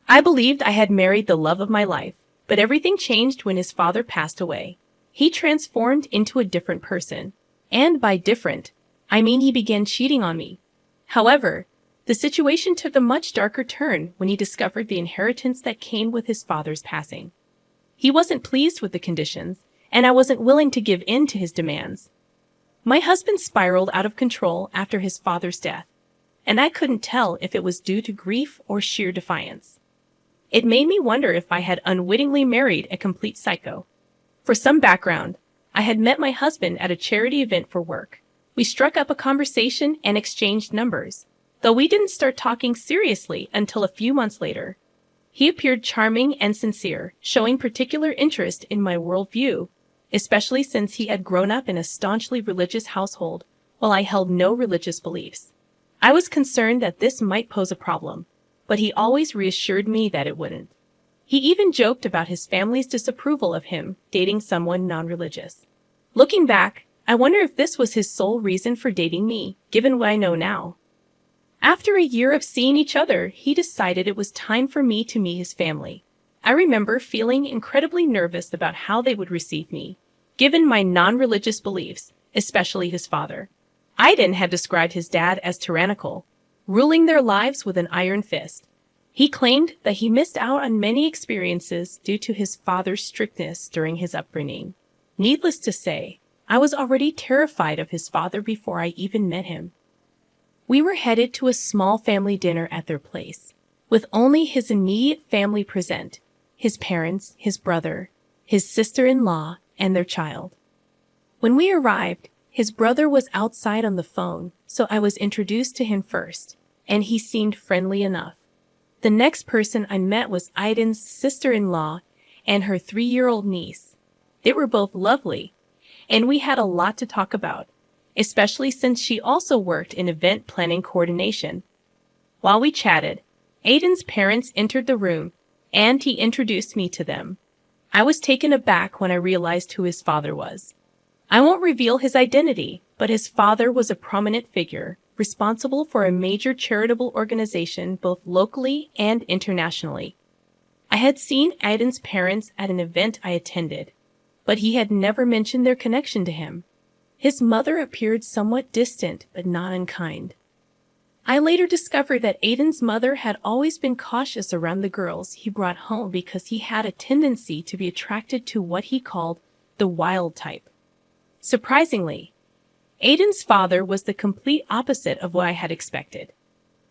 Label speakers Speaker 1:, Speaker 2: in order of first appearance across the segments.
Speaker 1: I believed I had married the love of my life, but everything changed when his father passed away. He transformed into a different person. And by different, I mean he began cheating on me. However, the situation took a much darker turn when he discovered the inheritance that came with his father's passing. He wasn't pleased with the conditions, and I wasn't willing to give in to his demands. My husband spiraled out of control after his father's death, and I couldn't tell if it was due to grief or sheer defiance. It made me wonder if I had unwittingly married a complete psycho. For some background, I had met my husband at a charity event for work. We struck up a conversation and exchanged numbers, though we didn't start talking seriously until a few months later. He appeared charming and sincere, showing particular interest in my worldview, especially since he had grown up in a staunchly religious household, while I held no religious beliefs. I was concerned that this might pose a problem, but he always reassured me that it wouldn't. He even joked about his family's disapproval of him dating someone non-religious. Looking back, I wonder if this was his sole reason for dating me, given what I know now. After a year of seeing each other, he decided it was time for me to meet his family. I remember feeling incredibly nervous about how they would receive me, given my non-religious beliefs, especially his father. Aiden had described his dad as tyrannical, ruling their lives with an iron fist. He claimed that he missed out on many experiences due to his father's strictness during his upbringing. Needless to say, I was already terrified of his father before I even met him. We were headed to a small family dinner at their place, with only his immediate family present, his parents, his brother, his sister-in-law, and their child. When we arrived, his brother was outside on the phone, so I was introduced to him first, and he seemed friendly enough. The next person I met was Aiden's sister-in-law and her 3-year-old niece. They were both lovely, and we had a lot to talk about, especially since she also worked in event planning coordination. While we chatted, Aiden's parents entered the room, and he introduced me to them. I was taken aback when I realized who his father was. I won't reveal his identity, but his father was a prominent figure, responsible for a major charitable organization both locally and internationally. I had seen Aiden's parents at an event I attended, but he had never mentioned their connection to him. His mother appeared somewhat distant but not unkind. I later discovered that Aiden's mother had always been cautious around the girls he brought home because he had a tendency to be attracted to what he called the wild type. Surprisingly, Aiden's father was the complete opposite of what I had expected.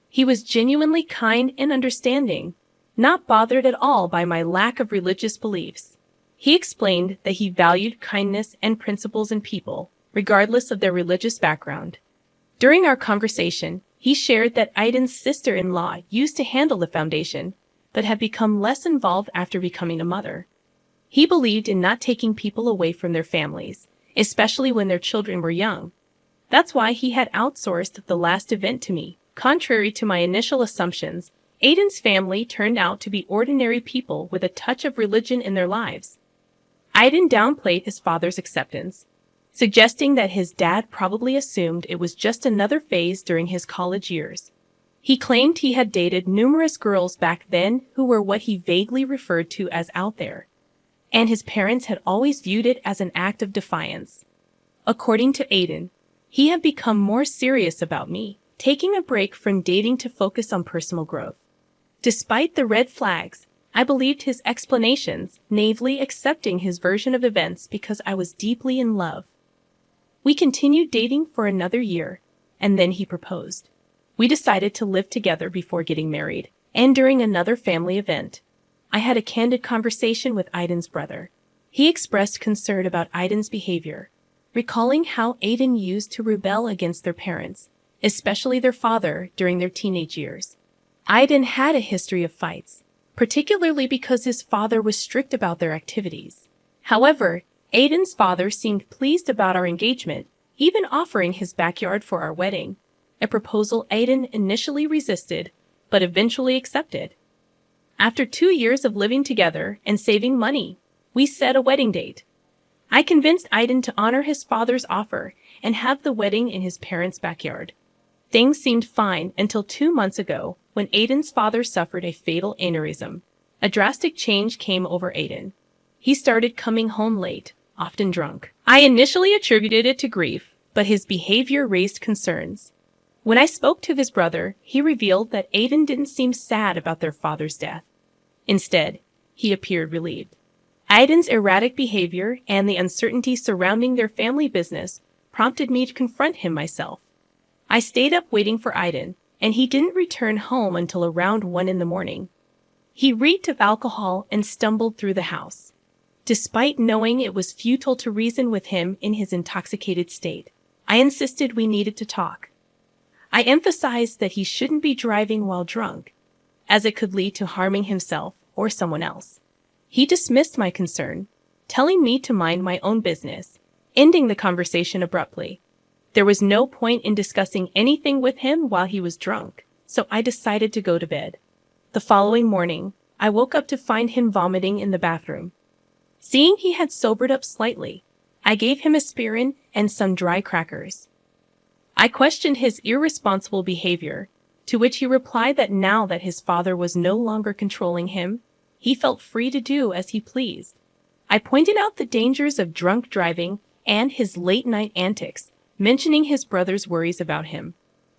Speaker 1: He was genuinely kind and understanding, not bothered at all by my lack of religious beliefs. He explained that he valued kindness and principles in people, regardless of their religious background. During our conversation, he shared that Aiden's sister-in-law used to handle the foundation, but had become less involved after becoming a mother. He believed in not taking people away from their families, especially when their children were young. That's why he had outsourced the last event to me. Contrary to my initial assumptions, Aiden's family turned out to be ordinary people with a touch of religion in their lives. Aiden downplayed his father's acceptance, suggesting that his dad probably assumed it was just another phase during his college years. He claimed he had dated numerous girls back then who were what he vaguely referred to as out there, and his parents had always viewed it as an act of defiance. According to Aiden, he had become more serious about me, taking a break from dating to focus on personal growth. Despite the red flags, I believed his explanations, naively accepting his version of events because I was deeply in love. We continued dating for another year, and then he proposed. We decided to live together before getting married, and during another family event, I had a candid conversation with Aiden's brother. He expressed concern about Aiden's behavior, recalling how Aiden used to rebel against their parents, especially their father, during their teenage years. Aiden had a history of fights, particularly because his father was strict about their activities. However, Aiden's father seemed pleased about our engagement, even offering his backyard for our wedding, a proposal Aiden initially resisted, but eventually accepted. After 2 years of living together and saving money, we set a wedding date. I convinced Aiden to honor his father's offer and have the wedding in his parents' backyard. Things seemed fine until 2 months ago when Aiden's father suffered a fatal aneurysm. A drastic change came over Aiden. He started coming home late, often drunk. I initially attributed it to grief, but his behavior raised concerns. When I spoke to his brother, he revealed that Aiden didn't seem sad about their father's death. Instead, he appeared relieved. Aiden's erratic behavior and the uncertainty surrounding their family business prompted me to confront him myself. I stayed up waiting for Aiden, and he didn't return home until around 1 in the morning. He reeked of alcohol and stumbled through the house. Despite knowing it was futile to reason with him in his intoxicated state, I insisted we needed to talk. I emphasized that he shouldn't be driving while drunk, as it could lead to harming himself or someone else. He dismissed my concern, telling me to mind my own business, ending the conversation abruptly. There was no point in discussing anything with him while he was drunk, so I decided to go to bed. The following morning, I woke up to find him vomiting in the bathroom. Seeing he had sobered up slightly, I gave him aspirin and some dry crackers. I questioned his irresponsible behavior, to which he replied that now that his father was no longer controlling him, he felt free to do as he pleased. I pointed out the dangers of drunk driving and his late-night antics, mentioning his brother's worries about him.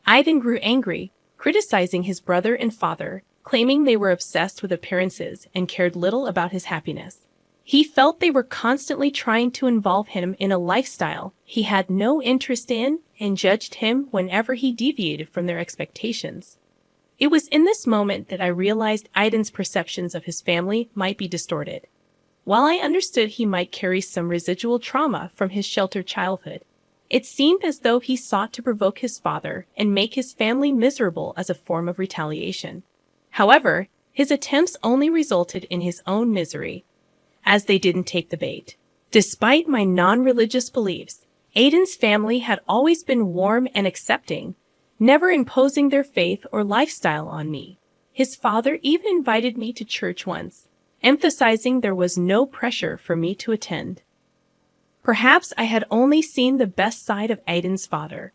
Speaker 1: Aiden grew angry, criticizing his brother and father, claiming they were obsessed with appearances and cared little about his happiness. He felt they were constantly trying to involve him in a lifestyle he had no interest in and judged him whenever he deviated from their expectations. It was in this moment that I realized Aiden's perceptions of his family might be distorted. While I understood he might carry some residual trauma from his sheltered childhood, it seemed as though he sought to provoke his father and make his family miserable as a form of retaliation. However, his attempts only resulted in his own misery, as they didn't take the bait. Despite my non-religious beliefs, Aiden's family had always been warm and accepting, never imposing their faith or lifestyle on me. His father even invited me to church once, emphasizing there was no pressure for me to attend. Perhaps I had only seen the best side of Aiden's father.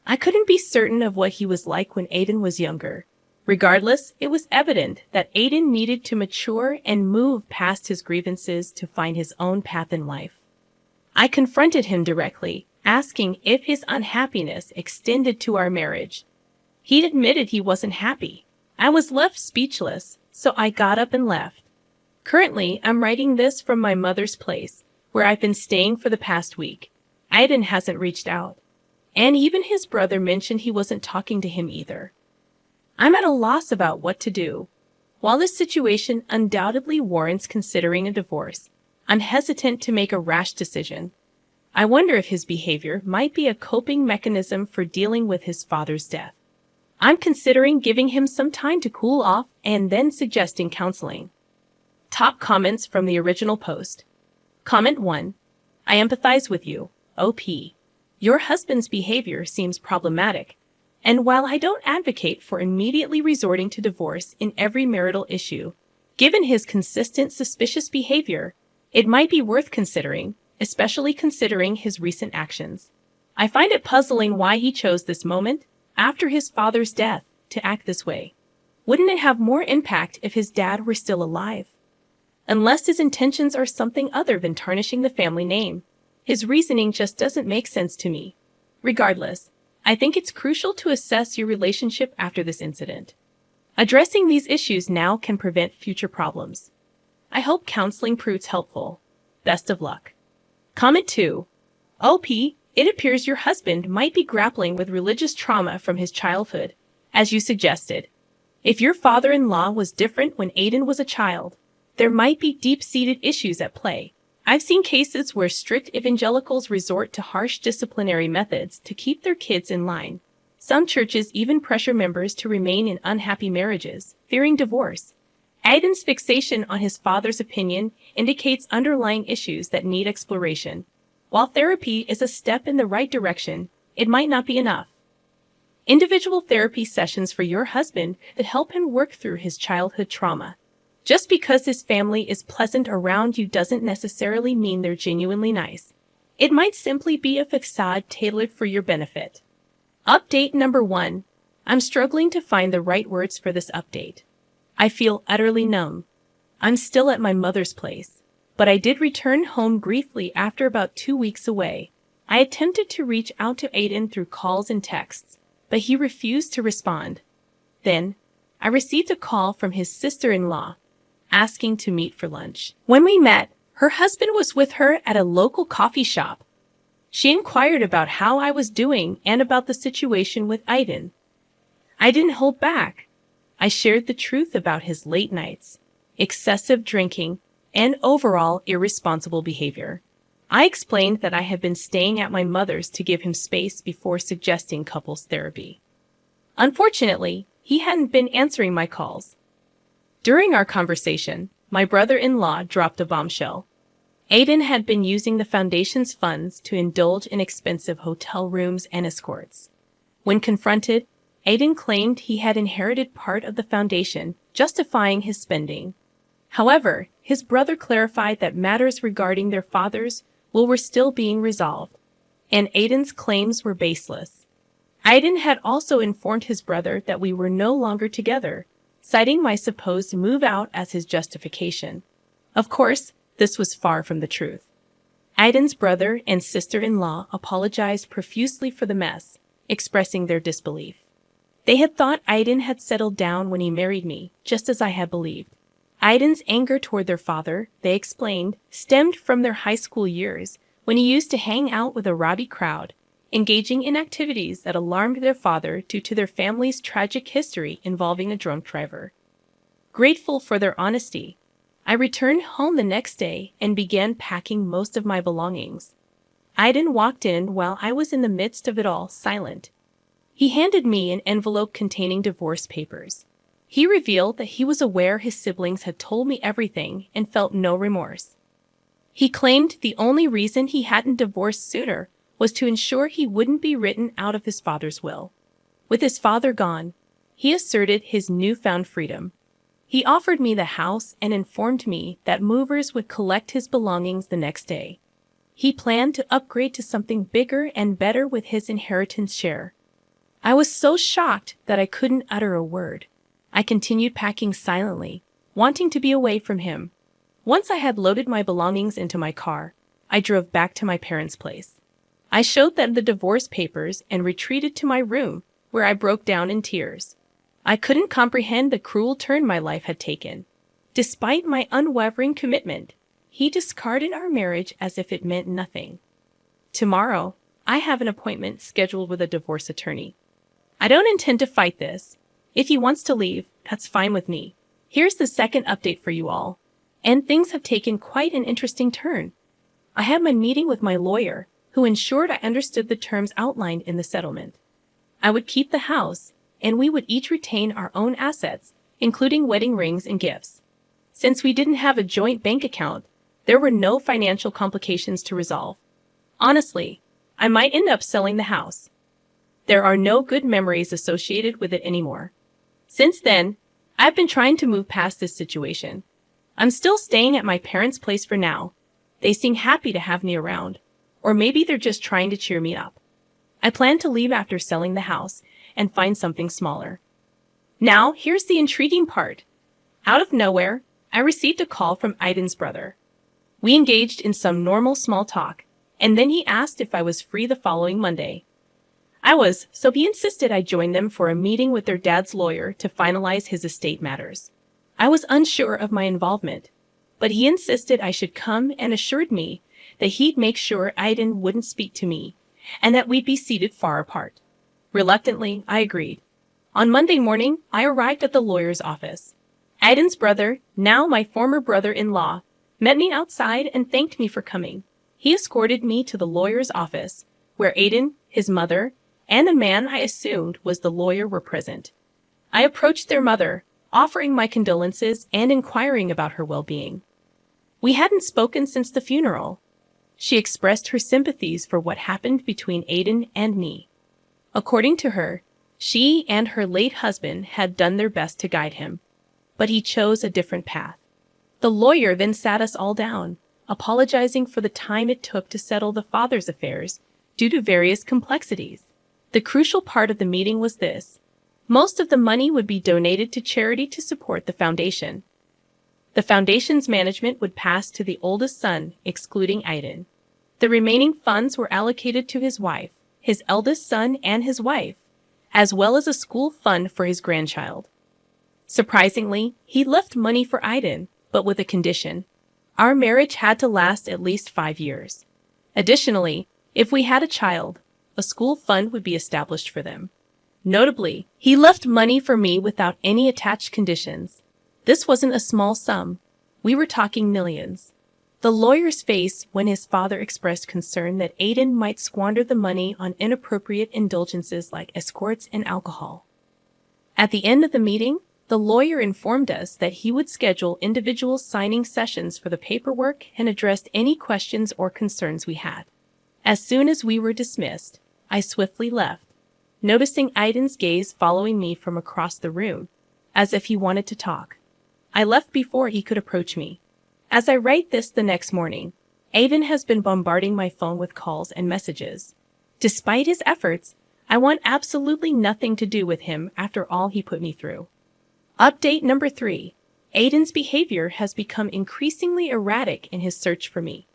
Speaker 1: I couldn't be certain of what he was like when Aiden was younger. Regardless, it was evident that Aiden needed to mature and move past his grievances to find his own path in life. I confronted him directly, asking if his unhappiness extended to our marriage. He admitted he wasn't happy. I was left speechless, so I got up and left. Currently, I'm writing this from my mother's place, where I've been staying for the past week. Aiden hasn't reached out. And even his brother mentioned he wasn't talking to him either. I'm at a loss about what to do. While this situation undoubtedly warrants considering a divorce, I'm hesitant to make a rash decision. I wonder if his behavior might be a coping mechanism for dealing with his father's death. I'm considering giving him some time to cool off and then suggesting counseling. Top comments from the original post. Comment 1. I empathize with you, OP. Your husband's behavior seems problematic. And while I don't advocate for immediately resorting to divorce in every marital issue, given his consistent suspicious behavior, it might be worth considering, especially considering his recent actions. I find it puzzling why he chose this moment, after his father's death, to act this way. Wouldn't it have more impact if his dad were still alive? Unless his intentions are something other than tarnishing the family name, his reasoning just doesn't make sense to me. Regardless, I think it's crucial to assess your relationship after this incident. Addressing these issues now can prevent future problems. I hope counseling proves helpful. Best of luck. Comment 2. OP, it appears your husband might be grappling with religious trauma from his childhood, as you suggested. If your father-in-law was different when Aiden was a child, there might be deep-seated issues at play. I've seen cases where strict evangelicals resort to harsh disciplinary methods to keep their kids in line. Some churches even pressure members to remain in unhappy marriages, fearing divorce. Aiden's fixation on his father's opinion indicates underlying issues that need exploration. While therapy is a step in the right direction, it might not be enough. Individual therapy sessions for your husband that help him work through his childhood trauma. Just because his family is pleasant around you doesn't necessarily mean they're genuinely nice. It might simply be a facade tailored for your benefit. Update number 1. I'm struggling to find the right words for this update. I feel utterly numb. I'm still at my mother's place, but I did return home briefly after about 2 weeks away. I attempted to reach out to Aiden through calls and texts, but he refused to respond. Then, I received a call from his sister-in-law, asking to meet for lunch. When we met, her husband was with her at a local coffee shop. She inquired about how I was doing and about the situation with Aiden. I didn't hold back. I shared the truth about his late nights, excessive drinking, and overall irresponsible behavior. I explained that I had been staying at my mother's to give him space before suggesting couples therapy. Unfortunately, he hadn't been answering my calls. During our conversation, my brother-in-law dropped a bombshell. Aiden had been using the foundation's funds to indulge in expensive hotel rooms and escorts. When confronted, Aiden claimed he had inherited part of the foundation, justifying his spending. However, his brother clarified that matters regarding their father's will were still being resolved, and Aiden's claims were baseless. Aiden had also informed his brother that we were no longer together, citing my supposed move out as his justification. Of course, this was far from the truth. Aiden's brother and sister-in-law apologized profusely for the mess, expressing their disbelief. They had thought Aiden had settled down when he married me, just as I had believed. Aiden's anger toward their father, they explained, stemmed from their high school years, when he used to hang out with a rowdy crowd, engaging in activities that alarmed their father due to their family's tragic history involving a drunk driver. Grateful for their honesty, I returned home the next day and began packing most of my belongings. Aiden walked in while I was in the midst of it all, silent. He handed me an envelope containing divorce papers. He revealed that he was aware his siblings had told me everything and felt no remorse. He claimed the only reason he hadn't divorced sooner was to ensure he wouldn't be written out of his father's will. With his father gone, he asserted his newfound freedom. He offered me the house and informed me that movers would collect his belongings the next day. He planned to upgrade to something bigger and better with his inheritance share. I was so shocked that I couldn't utter a word. I continued packing silently, wanting to be away from him. Once I had loaded my belongings into my car, I drove back to my parents' place. I showed them the divorce papers and retreated to my room, where I broke down in tears. I couldn't comprehend the cruel turn my life had taken. Despite my unwavering commitment, he discarded our marriage as if it meant nothing. Tomorrow, I have an appointment scheduled with a divorce attorney. I don't intend to fight this. If he wants to leave, that's fine with me. Here's the second update for you all. And things have taken quite an interesting turn. I had my meeting with my lawyer, who ensured I understood the terms outlined in the settlement. I would keep the house, and we would each retain our own assets, including wedding rings and gifts. Since we didn't have a joint bank account, there were no financial complications to resolve. Honestly, I might end up selling the house. There are no good memories associated with it anymore. Since then, I've been trying to move past this situation. I'm still staying at my parents' place for now. They seem happy to have me around, or maybe they're just trying to cheer me up. I plan to leave after selling the house and find something smaller. Now, here's the intriguing part. Out of nowhere, I received a call from Aiden's brother. We engaged in some normal small talk, and then he asked if I was free the following Monday. I was, so he insisted I join them for a meeting with their dad's lawyer to finalize his estate matters. I was unsure of my involvement, but he insisted I should come and assured me that he'd make sure Aiden wouldn't speak to me and that we'd be seated far apart. Reluctantly, I agreed. On Monday morning, I arrived at the lawyer's office. Aiden's brother, now my former brother-in-law, met me outside and thanked me for coming. He escorted me to the lawyer's office, where Aiden, his mother, and a man I assumed was the lawyer were present. I approached their mother, offering my condolences and inquiring about her well-being. We hadn't spoken since the funeral. She expressed her sympathies for what happened between Aiden and me. According to her, she and her late husband had done their best to guide him, but he chose a different path. The lawyer then sat us all down, apologizing for the time it took to settle the father's affairs due to various complexities. The crucial part of the meeting was this. Most of the money would be donated to charity to support the foundation. The foundation's management would pass to the oldest son, excluding Aiden. The remaining funds were allocated to his wife, his eldest son and his wife, as well as a school fund for his grandchild. Surprisingly, he left money for Aiden, but with a condition. Our marriage had to last at least 5 years. Additionally, if we had a child, a school fund would be established for them. Notably, he left money for me without any attached conditions. This wasn't a small sum. We were talking millions. The lawyer's face when his father expressed concern that Aiden might squander the money on inappropriate indulgences like escorts and alcohol. At the end of the meeting, the lawyer informed us that he would schedule individual signing sessions for the paperwork and address any questions or concerns we had. As soon as we were dismissed, I swiftly left, noticing Aiden's gaze following me from across the room, as if he wanted to talk. I left before he could approach me. As I write this the next morning, Aiden has been bombarding my phone with calls and messages. Despite his efforts, I want absolutely nothing to do with him after all he put me through. Update number 3. Aiden's behavior has become increasingly erratic in his search for me.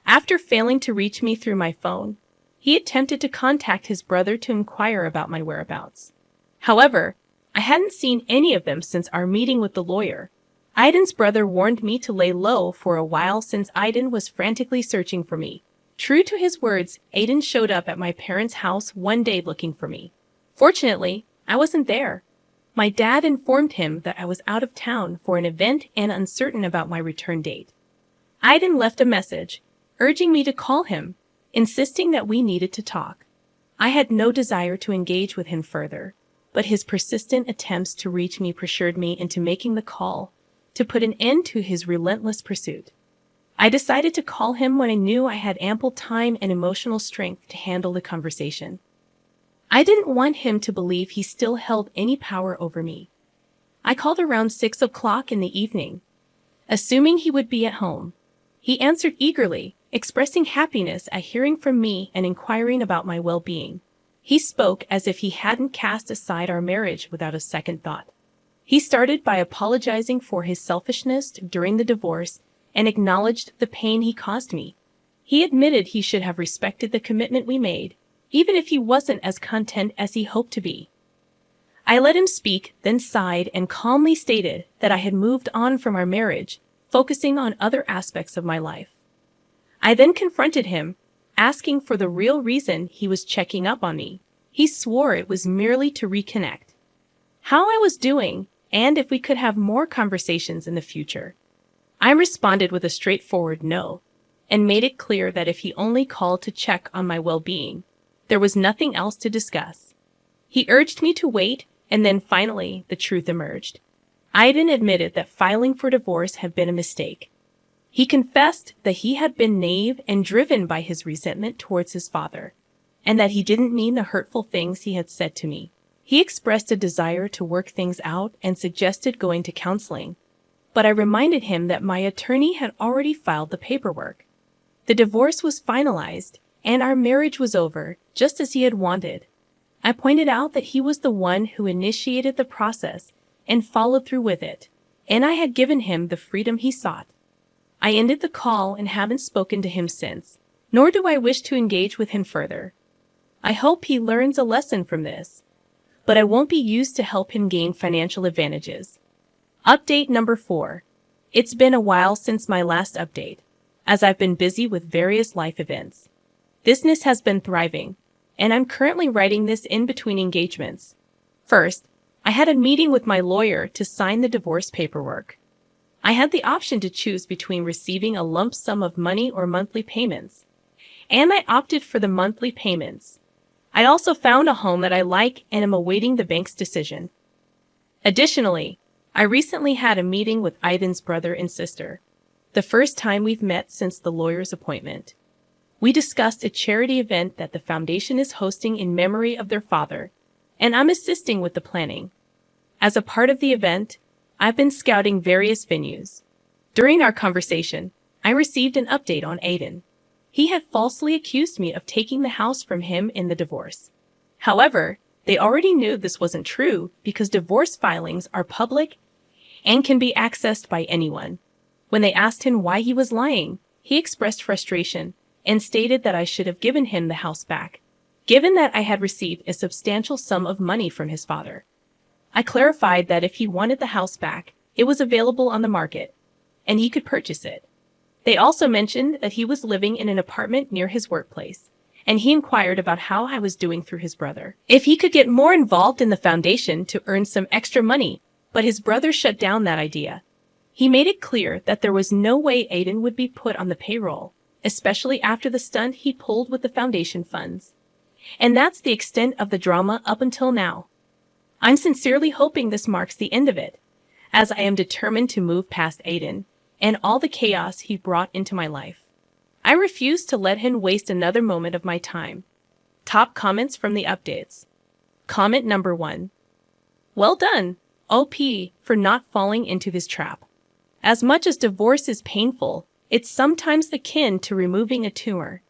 Speaker 1: After failing to reach me through my phone, he attempted to contact his brother to inquire about my whereabouts. However, I hadn't seen any of them since our meeting with the lawyer. Aiden's brother warned me to lay low for a while since Aiden was frantically searching for me. True to his words, Aiden showed up at my parents' house one day looking for me. Fortunately, I wasn't there. My dad informed him that I was out of town for an event and uncertain about my return date. Aiden left a message, urging me to call him, insisting that we needed to talk. I had no desire to engage with him further, but his persistent attempts to reach me pressured me into making the call to put an end to his relentless pursuit. I decided to call him when I knew I had ample time and emotional strength to handle the conversation. I didn't want him to believe he still held any power over me. I called around 6 o'clock in the evening, assuming he would be at home. He answered eagerly, expressing happiness at hearing from me and inquiring about my well-being. He spoke as if he hadn't cast aside our marriage without a second thought. He started by apologizing for his selfishness during the divorce and acknowledged the pain he caused me. He admitted he should have respected the commitment we made, even if he wasn't as content as he hoped to be. I let him speak, then sighed and calmly stated that I had moved on from our marriage, focusing on other aspects of my life. I then confronted him, asking for the real reason he was checking up on me. He swore it was merely to reconnect, how I was doing, and if we could have more conversations in the future. I responded with a straightforward no, and made it clear that if he only called to check on my well-being, there was nothing else to discuss. He urged me to wait, and then finally, the truth emerged. Aiden admitted that filing for divorce had been a mistake. He confessed that he had been naive and driven by his resentment towards his father, and that he didn't mean the hurtful things he had said to me. He expressed a desire to work things out and suggested going to counseling, but I reminded him that my attorney had already filed the paperwork. The divorce was finalized, and our marriage was over, just as he had wanted. I pointed out that he was the one who initiated the process and followed through with it, and I had given him the freedom he sought. I ended the call and haven't spoken to him since, nor do I wish to engage with him further. I hope he learns a lesson from this, but I won't be used to help him gain financial advantages. Update number 4. It's been a while since my last update, as I've been busy with various life events. Business has been thriving, and I'm currently writing this in between engagements. First, I had a meeting with my lawyer to sign the divorce paperwork. I had the option to choose between receiving a lump sum of money or monthly payments, and I opted for the monthly payments. I also found a home that I like and am awaiting the bank's decision. Additionally, I recently had a meeting with Aiden's brother and sister, the first time we've met since the lawyer's appointment. We discussed a charity event that the foundation is hosting in memory of their father, and I'm assisting with the planning. As a part of the event, I've been scouting various venues. During our conversation, I received an update on Aiden. He had falsely accused me of taking the house from him in the divorce. However, they already knew this wasn't true because divorce filings are public and can be accessed by anyone. When they asked him why he was lying, he expressed frustration and stated that I should have given him the house back, given that I had received a substantial sum of money from his father. I clarified that if he wanted the house back, it was available on the market, and he could purchase it. They also mentioned that he was living in an apartment near his workplace, and he inquired about how I was doing through his brother, if he could get more involved in the foundation to earn some extra money, but his brother shut down that idea. He made it clear that there was no way Aiden would be put on the payroll, especially after the stunt he pulled with the foundation funds. And that's the extent of the drama up until now. I'm sincerely hoping this marks the end of it, as I am determined to move past Aiden and all the chaos he brought into my life. I refuse to let him waste another moment of my time. Top comments from the updates. Comment number 1. Well done, OP, for not falling into this trap. As much as divorce is painful, it's sometimes akin to removing a tumor.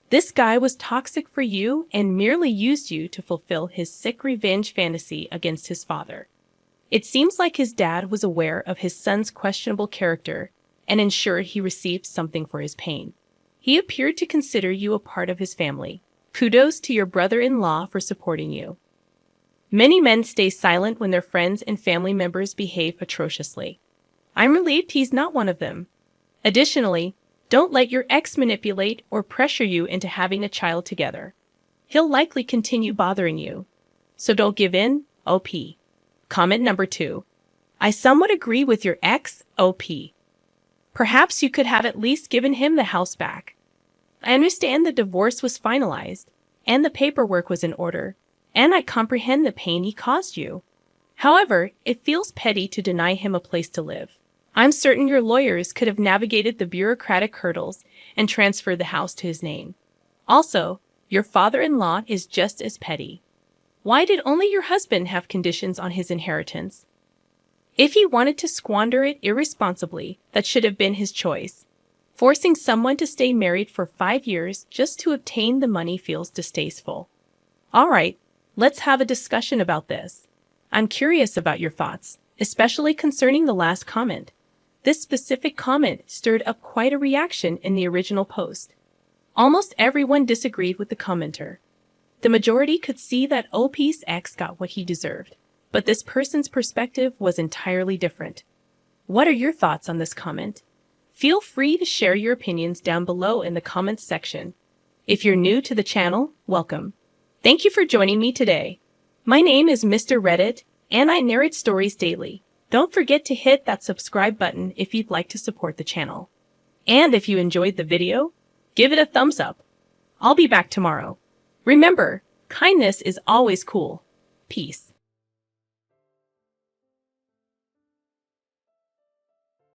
Speaker 1: This guy was toxic for you and merely used you to fulfill his sick revenge fantasy against his father. It seems like his dad was aware of his son's questionable character and ensured he received something for his pain. He appeared to consider you a part of his family. Kudos to your brother-in-law for supporting you. Many men stay silent when their friends and family members behave atrociously. I'm relieved he's not one of them. Additionally, don't let your ex manipulate or pressure you into having a child together. He'll likely continue bothering you. So don't give in, OP. Comment number 2. I somewhat agree with your ex, OP. Perhaps you could have at least given him the house back. I understand the divorce was finalized, and the paperwork was in order, and I comprehend the pain he caused you. However, it feels petty to deny him a place to live. I'm certain your lawyers could have navigated the bureaucratic hurdles and transferred the house to his name. Also, your father-in-law is just as petty. Why did only your husband have conditions on his inheritance? If he wanted to squander it irresponsibly, that should have been his choice. Forcing someone to stay married for 5 years just to obtain the money feels distasteful. All right, let's have a discussion about this. I'm curious about your thoughts, especially concerning the last comment. This specific comment stirred up quite a reaction in the original post. Almost everyone disagreed with the commenter. The majority could see that OP's ex got what he deserved, but this person's perspective was entirely different. What are your thoughts on this comment? Feel free to share your opinions down below in the comments section. If you're new to the channel, welcome. Thank you for joining me today. My name is Mr. Reddit, and I narrate stories daily. Don't forget to hit that subscribe button if you'd like to support the channel. And if you enjoyed the video, give it a thumbs up. I'll be back tomorrow. Remember, kindness is always cool. Peace.